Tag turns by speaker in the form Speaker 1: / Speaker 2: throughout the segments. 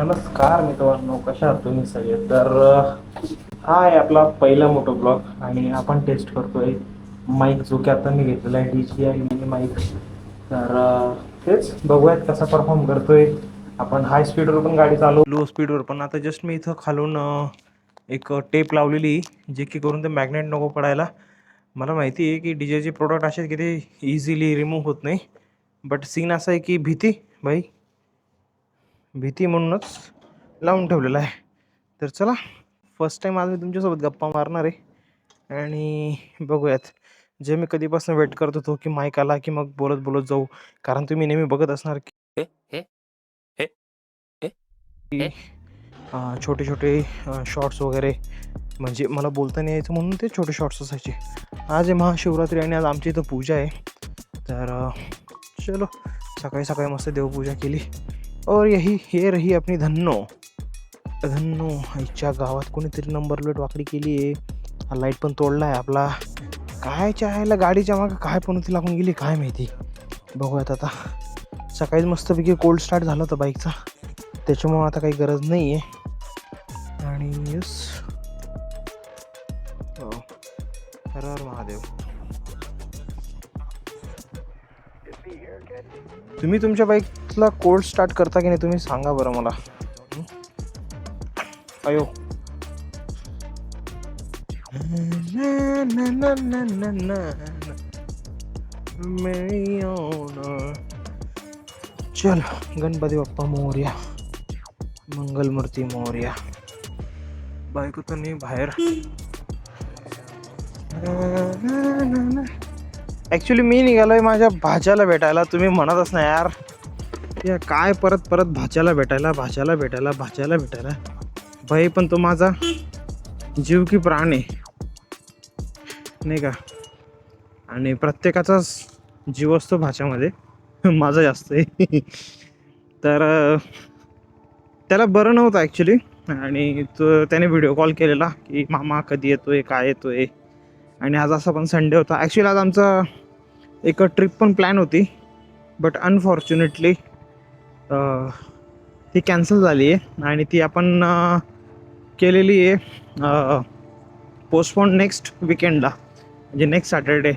Speaker 1: नमस्कार मित्रांनो, कशा आहात तुम्ही सगळे? हा आहे आपला पहिला मोठो ब्लॉग आणि आपण टेस्ट करतोय माईक, जो की आता मी घेतलेला आहे DJI मिनी माईक. तेच बघूयात कसा परफॉर्म करतोय. आपण हाय स्पीडवर पण गाडी चालवू, लो स्पीडवर पण. आता जस्ट मी इथं खालून एक टेप लावलेली, जे की करून ते मॅग्नेट नको पडायला. मला माहिती आहे की DJI चे प्रोडक्ट असे की ते इझिली रिमूव्ह होत नाही, बट सीन असा आहे की भीती म्हणूनच लावून ठेवलेला आहे. तर चला, फर्स्ट टाईम आज मी तुमच्यासोबत गप्पा मारणार आहे आणि बघूयात. जे मी कधीपासून वेट करत होतो की माईक आला की मग बोलत बोलत जाऊ, कारण तुम्ही नेहमी बघत असणार की छोटे छोटे शॉर्ट्स वगैरे, म्हणजे मला बोलता नाही यायचं म्हणून ते छोटे शॉर्ट्स असायचे. आज आहे महाशिवरात्री आणि आज आमची इथं पूजा आहे. तर चलो, सकाळी सकाळी मस्त देवपूजा केली और ये रही अपनी धन्नो. आईच्या गावात कोणीतरी नंबर प्लेट वाकडी केली आहे. हा लाईट पण तोडला आहे आपला. काय चाहायला गाडीच्या मागं काय पण ती लागून गेली काय माहिती. बघूयात आता. सकाळीच मस्तपैकी कोल्ड स्टार्ट झाला होता बाईकचा, त्याच्यामुळं आता काही गरज नाही आहे. आणि यस, हर हर महादेव. तुम्ही तुमच्या बाईकला कोल्ड स्टार्ट करता की नाही, तुम्ही सांगा बरं मला. अयो, चल गणपती बाप्पा मोरया, मंगलमूर्ती मोरया. बायको तर नाही बाहेर. ॲक्च्युली मी निघालोय माझ्या भाच्याला भेटायला. तुम्ही म्हणतच ना यार, या काय परत परत भाच्याला भेटायला. भाई पण तो माझा जीव की प्राण आहे, नाही का? आणि प्रत्येकाचाच जीव असतो भाच्यामध्ये, माझा जास्त आहे. तर त्याला बरं नव्हतं ॲक्च्युली, आणि त्याने व्हिडिओ कॉल केलेला की मामा कधी येतोय, काय येतोय. आणि आज असा पण संडे होता. ॲक्च्युली आज आमचा एक ट्रिप पण प्लॅन होती, बट अनफॉर्च्युनेटली ती कॅन्सल झाली आहे आणि ती आपण केलेली आहे पोस्टपोन नेक्स्ट विकेंडला, म्हणजे नेक्स्ट सॅटरडे.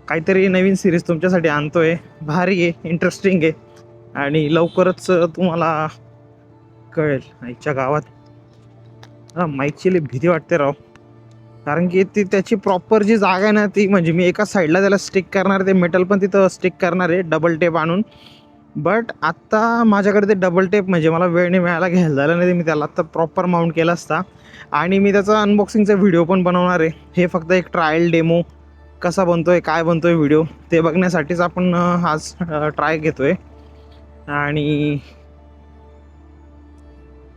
Speaker 1: काहीतरी नवीन सिरीज तुमच्यासाठी आणतो आहे, भारी आहे, इंटरेस्टिंग आहे आणि लवकरच तुम्हाला कळेल. आईच्या गावात माईकची भीती वाटते राव, कारण की ती त्याची प्रॉपर जी जागा आहे ना, ती म्हणजे मी एका साईडला त्याला स्टिक करणार, ते मेटल पण तिथं स्टिक करणार आहे डबल टेप आणून. बट आत्ता माझ्याकडे ते डबल टेप म्हणजे मला वेळ नाही मिळायला, घ्यायला झालं नाही. मी त्याला आत्ता प्रॉपर माउंट केला असता आणि मी त्याचा अनबॉक्सिंगचा व्हिडिओ पण बनवणार आहे. हे फक्त एक ट्रायल डेमो, कसा बनतोय काय बनतोय व्हिडिओ, ते बघण्यासाठीच आपण आज ट्राय घेतोय. आणि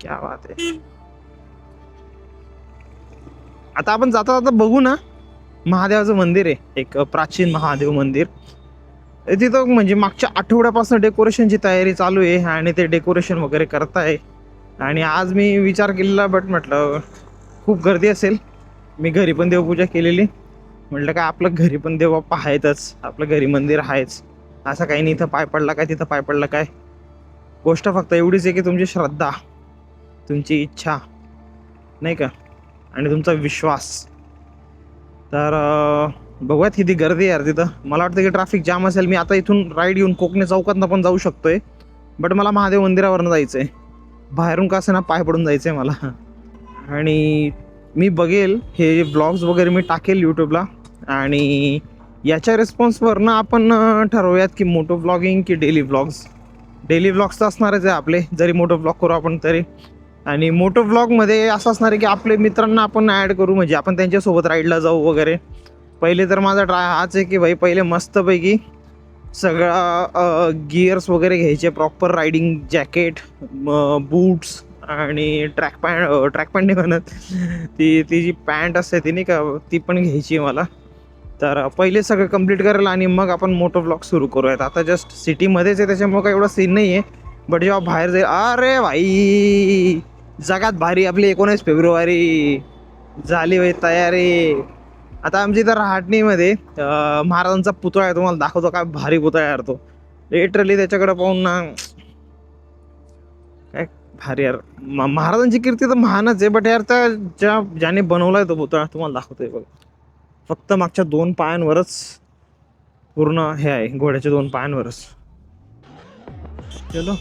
Speaker 1: क्या बात आहे. आता आपण जाता जाता बघू ना, महादेवाचं मंदिर आहे एक प्राचीन महादेव मंदिर. तिथं म्हणजे मागच्या आठवड्यापासून डेकोरेशनची तयारी चालू आहे आणि ते डेकोरेशन वगैरे करताय. आणि आज मी विचार केलेला, बट म्हटलं खूप गर्दी असेल. मी घरी पण देवपूजा केलेली, म्हटलं काय आपलं घरी पण देव बाप्पा आहेतच, आपलं घरी मंदिर आहेच, असं काही नाही इथं पाय पडला काय तिथं पाय पडला काय. गोष्ट फक्त एवढीच आहे की तुमची श्रद्धा, तुमची इच्छा, नाही का, आणि तुमचा विश्वास. तर बघूयात किती गर्दी यार तिथं. मला वाटतं की ट्रॅफिक जाम असेल. मी आता इथून राईड घेऊन कोकणे चौकातनं पण जाऊ शकतोय, बट मला महादेव मंदिरावरनं जायचं आहे. बाहेरून का असं ना पाय पडून जायचं आहे मला. आणि मी बघेल हे ब्लॉग्स वगैरे मी टाकेल यूट्यूबला, आणि याच्या रिस्पॉन्सवरनं आपण ठरवूयात की मोटो ब्लॉगिंग की डेली ब्लॉग्स. डेली ब्लॉग्स तर असणारच आहे आपले, जरी मोटो ब्लॉग करू आपण तरी. आणि मोटो ब्लॉगमध्ये असं असणार आहे की आपले मित्रांना आपण ॲड करू, म्हणजे आपण त्यांच्यासोबत राईडला जाऊ वगैरे. पहिले तर माझा ट्राय हाच आहे की भाई पहिले मस्तपैकी सगळा गिअर्स वगैरे घ्यायचे, प्रॉपर रायडिंग जॅकेट, बूट्स आणि ट्रॅक पॅन्ट नाही म्हणत, ती जी पॅन्ट असते ती नाही का, ती पण घ्यायची आहे मला. तर पहिले सगळं कंप्लीट करेल आणि मग आपण मोटो ब्लॉग सुरू करूयात. आता जस्ट सिटीमध्येच आहे त्याच्यामुळे काही एवढा सीन नाही आहे, बट जेव्हा बाहेर जाईल, अरे भाई जगात भारी आपली 19 फेब्रुवारी झाली होई तयारी. आता आमच्या इथं रहाटणीमध्ये महाराजांचा पुतळा आहे, तुम्हाला दाखवतो काय भारी पुतळा आहे तो. लिटरली त्याच्याकडे पाहून ना काय भारी यार. महाराजांची कीर्ती तर महानच आहे, बट यार त्या ज्याने बनवलाय तो पुतळा तुम्हाला दाखवतोय बघ. फक्त मागच्या 2 पायांवरच पूर्ण हे आहे, घोड्याच्या 2 पायांवरच. चलो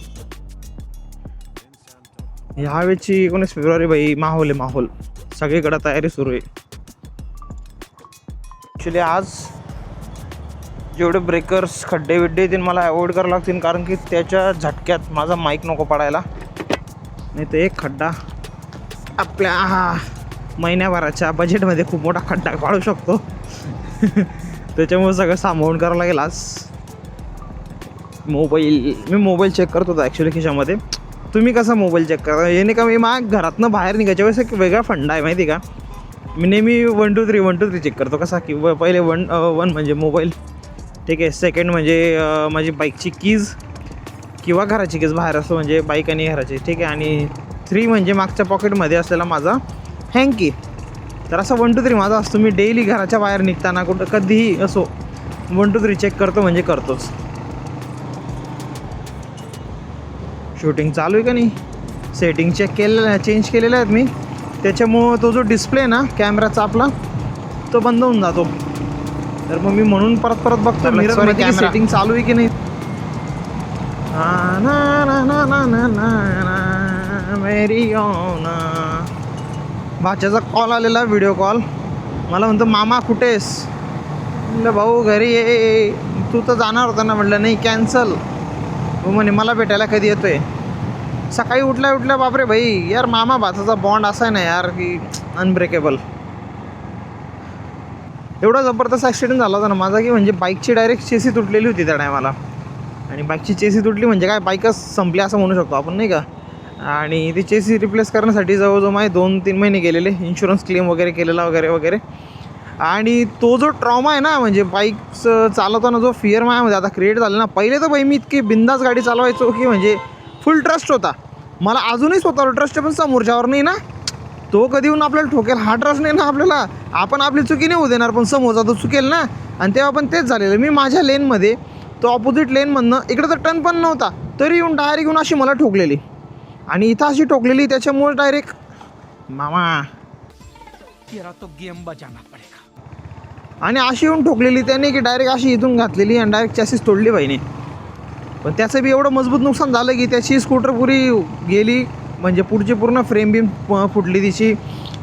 Speaker 1: ह्यावेळची 19 फेब्रुवारी भाई माहोल आहे माहोल. सगळीकडे तयारी सुरू आहे. ॲक्च्युली आज जेवढे ब्रेकर्स खड्डे बिड्डे ते मला अवॉइड करावं लागतील, कारण की त्याच्या झटक्यात माझा माईक नको पडायला. नाही तर एक खड्डा आपल्या महिन्याभराच्या बजेटमध्ये खूप मोठा खड्डा पाडू शकतो. त्याच्यामुळे सगळं सांभाळून करावं लागेल आज. मी मोबाईल चेक करत होतो ॲक्च्युली खिशामध्ये. तुम्ही कसा मोबाईल चेक करा? याने का मी घरातनं बाहेर निघायच्या वेळेस एक वेगळा फंडा आहे माहिती का. मी नेहमी 1 2 3 चेक करतो. कसा की पहिले वन म्हणजे मोबाईल, ठीक आहे. सेकंड म्हणजे माझी बाईकची कीज किंवा घराची कीज बाहेर असतो, म्हणजे बाईक आणि घराची, ठीक आहे. आणि 3 म्हणजे मागच्या पॉकेटमध्ये असलेला माझा हँकी. तर असं 1 2 3 माझा असतो. मी डेली घराच्या बाहेर निघताना कुठं कधीही असो 1 2 3 चेक करतो, म्हणजे करतोच. शूटिंग चालू आहे का नाही, सेटिंग चेंज केलेलं आहेत मी. त्याच्यामुळं तो जो डिस्प्ले ना कॅमेराचा आपला तो बंद होऊन जातो. तर मग मी म्हणून परत बघतो मिररमध्ये सेटिंग चालू आहे की नाही. भाच्याचा कॉल आलेला, व्हिडिओ कॉल. मला म्हणतो मामा कुठेस? म्हटलं भाऊ घरी ये. तू तर जाणार होता ना? म्हटलं नाही कॅन्सल. हो म्हणे मला भेटायला कधी येतोय? सकाळी उठल्या बापरे भाई यार, मामा भाचाचा बॉन्ड असा आहे ना यार की अनब्रेकेबल. एवढा जबरदस्त ॲक्सिडेंट झाला होता ना माझा की म्हणजे बाईकची डायरेक्ट चेसी तुटलेली होती त्या टायमाला. आणि बाईकची चेसी तुटली म्हणजे काय, बाईकच संपली असं म्हणू शकतो आपण, नाही का. आणि ती चेसी रिप्लेस करण्यासाठी जवळजवळ माझे 2-3 महिने गेलेले, इन्शुरन्स क्लेम वगैरे केलेला वगैरे. आणि तो जो ट्रॉमा आहे ना, म्हणजे बाईकचं चालवताना जो फिअर माझ्यामध्ये आता क्रिएट झाला ना. पहिले तर बाई मी इतकी बिंदास गाडी चालवायचो की म्हणजे फुल ट्रस्ट होता मला. अजूनही स्वतःवर ट्रस्ट आहे, पण समोरच्यावर नाही ना. तो कधी येऊन आपल्याला ठोकेल हा ट्रस्ट नाही ना आपल्याला. आपण आपली चुकी नाही होऊ देणार, पण समोरचा तो चुकेल ना. आणि तेव्हा पण तेच झालेलं. मी माझ्या लेनमध्ये, तो ऑपोजिट लेनमधनं, इकडं तर टर्न पण नव्हता तरी येऊन डायरेक्ट येऊन अशी मला ठोकलेली. आणि इथं अशी ठोकलेली त्याच्यामुळे डायरेक्ट मामा तो गेम बजाना पडेगा. आणि अशी येऊन ठोकलेली त्याने की डायरेक्ट अशी इथून घातलेली आणि डायरेक्ट चॅसिस तोडली बाईने. पण त्याचं बी एवढं मजबूत नुकसान झालं की त्याची स्कूटर पुरी गेली, म्हणजे पुढची पूर्ण फ्रेम बीम फुटली तिची.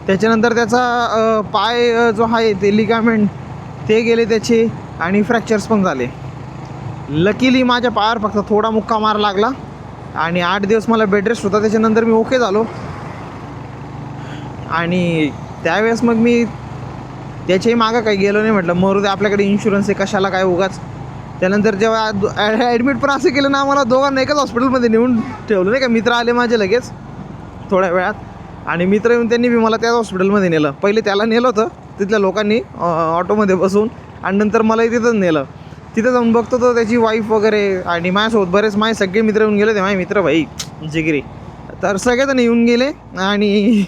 Speaker 1: त्याच्यानंतर त्याचा पाय जो आहे ते लिगामेंट ते गेले त्याचे, आणि फ्रॅक्चर्स पण झाले. लकीली माझ्या पायावर फक्त थोडा मुक्का मार लागला आणि 8 दिवस मला बेड रेस्ट होता. त्याच्यानंतर मी ओके झालो. आणि त्यावेळेस मग मी त्याच्याही मागं काही गेलो नाही. म्हटलं मरू दे, आपल्याकडे इन्शुरन्स आहे, कशाला काय उगाच. त्यानंतर जेव्हा ॲडमिट पण असं केलं ना, मला दोघांना एकाच हॉस्पिटलमध्ये नेऊन ठेवलं, नाही का. मित्र आले माझे लगेच थोड्या वेळात, आणि मित्र येऊन त्यांनी बी मला त्याच हॉस्पिटलमध्ये नेलं. पहिले त्याला नेलं होतं तिथल्या लोकांनी ऑटोमध्ये बसून, आणि नंतर मलाही तिथंच नेलं. तिथं जाऊन बघतो तर त्याची वाईफ वगैरे आणि माझ्यासोबत बरेच माझे सगळे मित्र येऊन गेले. ते माझे मित्र भाई जिगरी, तर सगळेजण येऊन गेले. आणि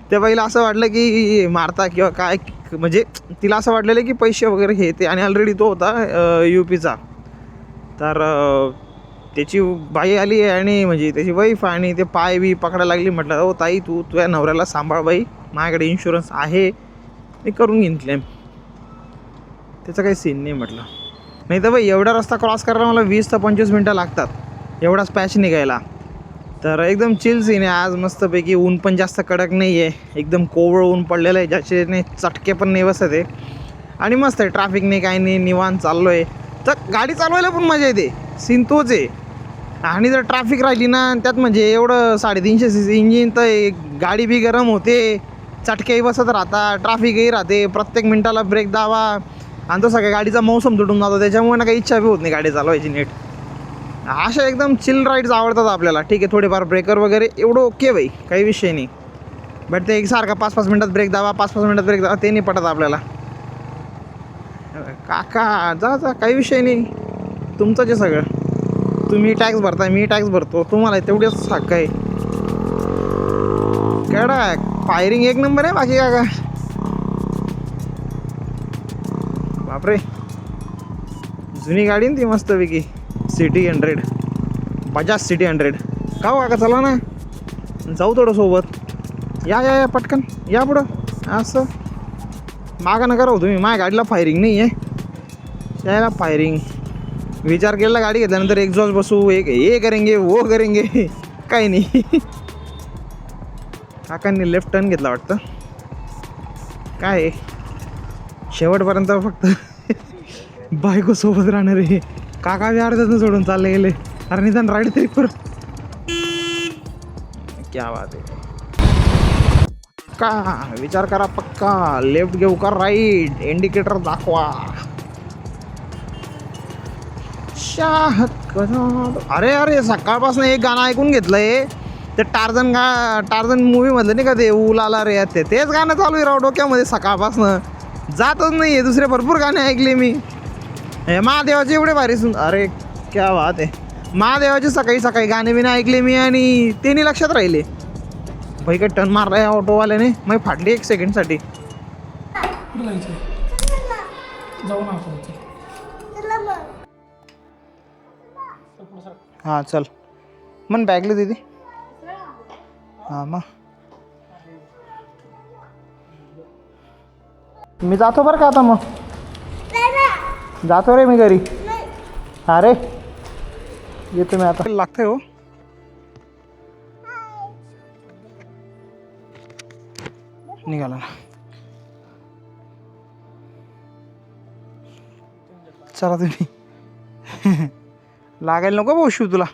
Speaker 1: त्या बाईला असं वाटलं की मारता किंवा काय, म्हणजे तिला असं वाटलेलं की पैसे वगैरे हे ते. आणि ऑलरेडी तो होता UPचा. तर त्याची बाई आली आणि म्हणजे त्याची वाईफ, आणि ते पाय बी पकडायला लागली. म्हटलं हो ताई, तू तुझ्या नवऱ्याला सांभाळ बाई, माझ्याकडे इन्शुरन्स आहे, मी करून घेईन क्लेम, त्याचं काही सीन नाही म्हटलं. नाही तर बाई एवढा रस्ता क्रॉस करायला मला 20 ते 25 मिनटं लागतात, एवढाच पॅच निघायला. तर एकदम चिल सीन आहे आज मस्तपैकी. ऊन पण जास्त कडक नाही आहे, एकदम कोवळं ऊन पडलेलं आहे, ज्याचे चटके पण नाही बसत आहे. आणि मस्त आहे, ट्रॅफिक नाही काही नाही, निवांत चाललो आहे. तर गाडी चालवायला पण मजा येते, सीन तोच आहे. आणि जर ट्रॅफिक राहिली ना त्यात, म्हणजे एवढं 350 cc इंजिन, तर गाडी बी गरम होते, चटकेही बसत राहतात, ट्रॅफिकही राहते, प्रत्येक मिनटाला ब्रेक दावा, आणि तो सगळ्या गाडीचा मौसम तुटून जातो. त्याच्यामुळे ना काही इच्छा बी होत नाही गाडी चालवायची नीट. अशा एकदम चिल राईड्स आवडतात आपल्याला, ठीक आहे. थोडेफार ब्रेकर वगैरे एवढं ओके बाई, काही विषय नाही. बट ते एकसारखा 5-5 मिनटात ब्रेक दावा, 5-5 मिनटात ब्रेक दावा, ते नाही पटत आपल्याला. काका जा, काही विषय नाही, तुमचं जे सगळं. तुम्ही टॅक्स भरताय, मी टॅक्स भरतो, तुम्हाला तेवढेच हक्क आहे. केवढा फायरिंग एक नंबर आहे, बाकी काका बापरे. जुनी गाडी ना ती मस्तपैकी, सिटी 100, बजाज सिटी 100. का हो काका, चला ना. जाऊ थोडं सोबत. या या या पटकन या पुढं. असं मागं नका राहू तुम्ही. माझ्या गाडीला फायरिंग नाही आहे. यायला फायरिंग विचार केला गाडी घेतल्यानंतर एक्झॉस्ट बसू एक हे करेंगे वो करेंगे काही नाही. काकांनी लेफ्ट टर्न घेतला वाटतं. काय शेवटपर्यंत फक्त बायको सोबत राहणार आहे. काका बी अर्ध्यातून सोडून चालले गेले. अरे निदान राईड तरी कर. क्या बात आहे. का विचार करा पक्का. लेफ्ट घेऊ का राईट. इंडिकेटर दाखवा. अरे अरे सकाळपासून एक गाणं ऐकून घेतलंय. ते टार्झन मूवी मधलं नाही का ते उलाला रे तेच गाणं चालू आहे राव डोक्यामध्ये सकाळपासून. जातच नाही आहे. दुसरे भरपूर गाणे ऐकले मी. हे महादेवाचे एवढे भारी अरे क्या बात आहे. महादेवाचे सकाळी सकाळी गाणे बिने ऐकले मी आणि ते नाही लक्षात राहिले. भाई काय टर्न मारला या ऑटोवाल्याने. मग फाटली 1 सेकंडसाठी. हां चल मन बॅगले दीदी. हां मग मी जातो बरं का आता. मग जातो रे मी घरी. अरे येतो मी आता. लागतंय हो. निघाला ना. चला तुम्ही. लागायला नको भाऊ शिव तुला.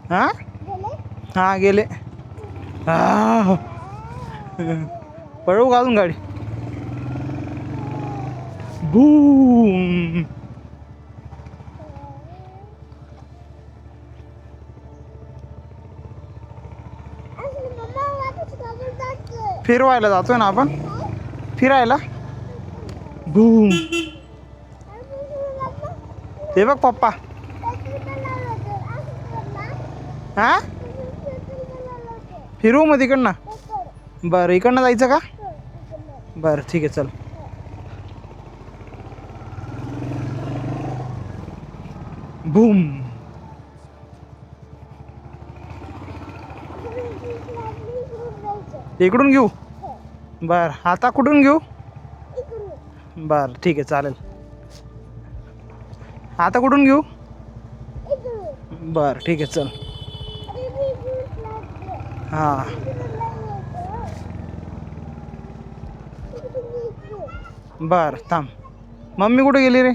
Speaker 1: हां हां गेले. पळवू घालून गाडी. बूम. फिरवायला जातोय ना आपण. फिरायला. बूम. ते बघ पप्पा. हा फिरू मग तिकडनं. बरं इकडनं जायचं का. बरं ठीक आहे चल. बूम. इकडून घेऊ. बर आता कुठून घेऊ. बर ठीक आहे चालेल. आता कुठून घेऊ. बर ठीक आहे चल. हां बर थांब. मम्मी कुठे गेली रे.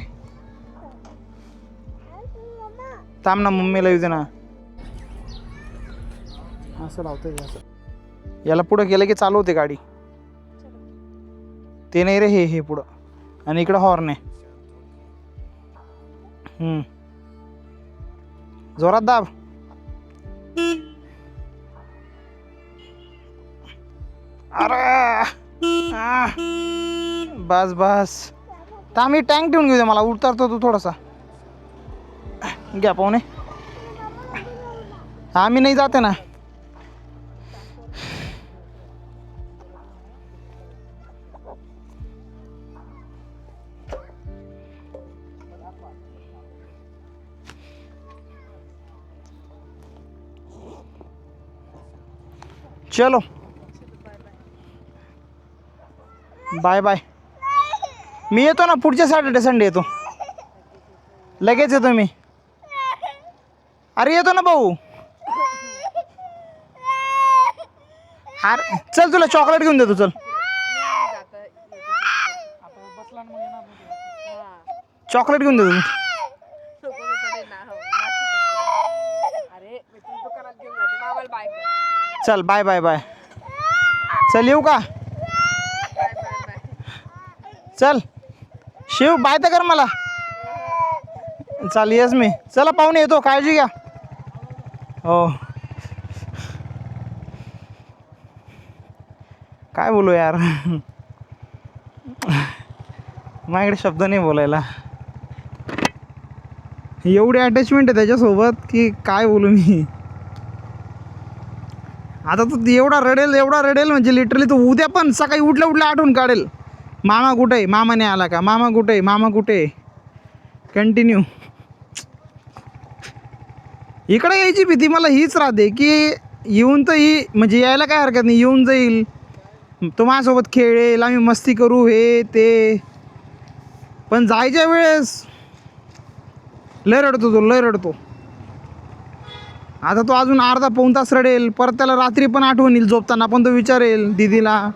Speaker 1: थांब ना मम्मीला येऊ दे ना. असं लावतोय असं. याला पुढं गेलं की चालू होते गाडी. ते नाही रे हे पुढं. आणि इकडं हॉर्न आहे. जोरात दाब. अरे बस बस. तर आम्ही टँक ठेवून घेऊ दे मला. उतरतो तू थोडासा. घ्या पाहुणे. आम्ही नाही जाते ना. चलो बाय बाय. मी येतो ना पुढच्या सॅटर्डे संडे येतो. लगेच येतो मी. अरे येतो ना भाऊ. अरे चल तुला चॉकलेट घेऊन देतो चल. चॉकलेट घेऊन देतो. चल बाय बाय बाय. चल येऊ का. चल शिव बाय तर कर मला. चाल येस मी. चला पाहुणे येतो. काळजी घ्या. हो काय बोलू यार. माझ्याकडे शब्द नाही बोलायला. एवढी अटॅचमेंट आहे त्याच्यासोबत की काय बोलू मी. आता तो एवढा रडेल म्हणजे लिटरली तो उद्या पण सकाळी उठल्या आठवून काढेल. मामा कुठे आहे. मामा नाही आला का. मामा कुठे आहे. मामा कुठे आहे. कंटिन्यू. इकडे यायची भीती मला हीच राहते की येऊन तर म्हणजे यायला काय हरकत नाही, येऊन जाईल, तो माझ्यासोबत खेळेल, आम्ही मस्ती करू, हे ते, पण जायच्या वेळेस लय रडतो तो, लय रडतो. आता तो अजून अर्धा पाऊण तास रडेल, परत त्याला रात्री पण आठवण येईल झोपताना, पण तो विचारेल दीदीला,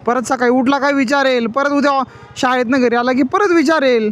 Speaker 1: परत सकाळी उठला काय विचारेल, परत उद्या शाळेतनं घरी आला की परत विचारेल.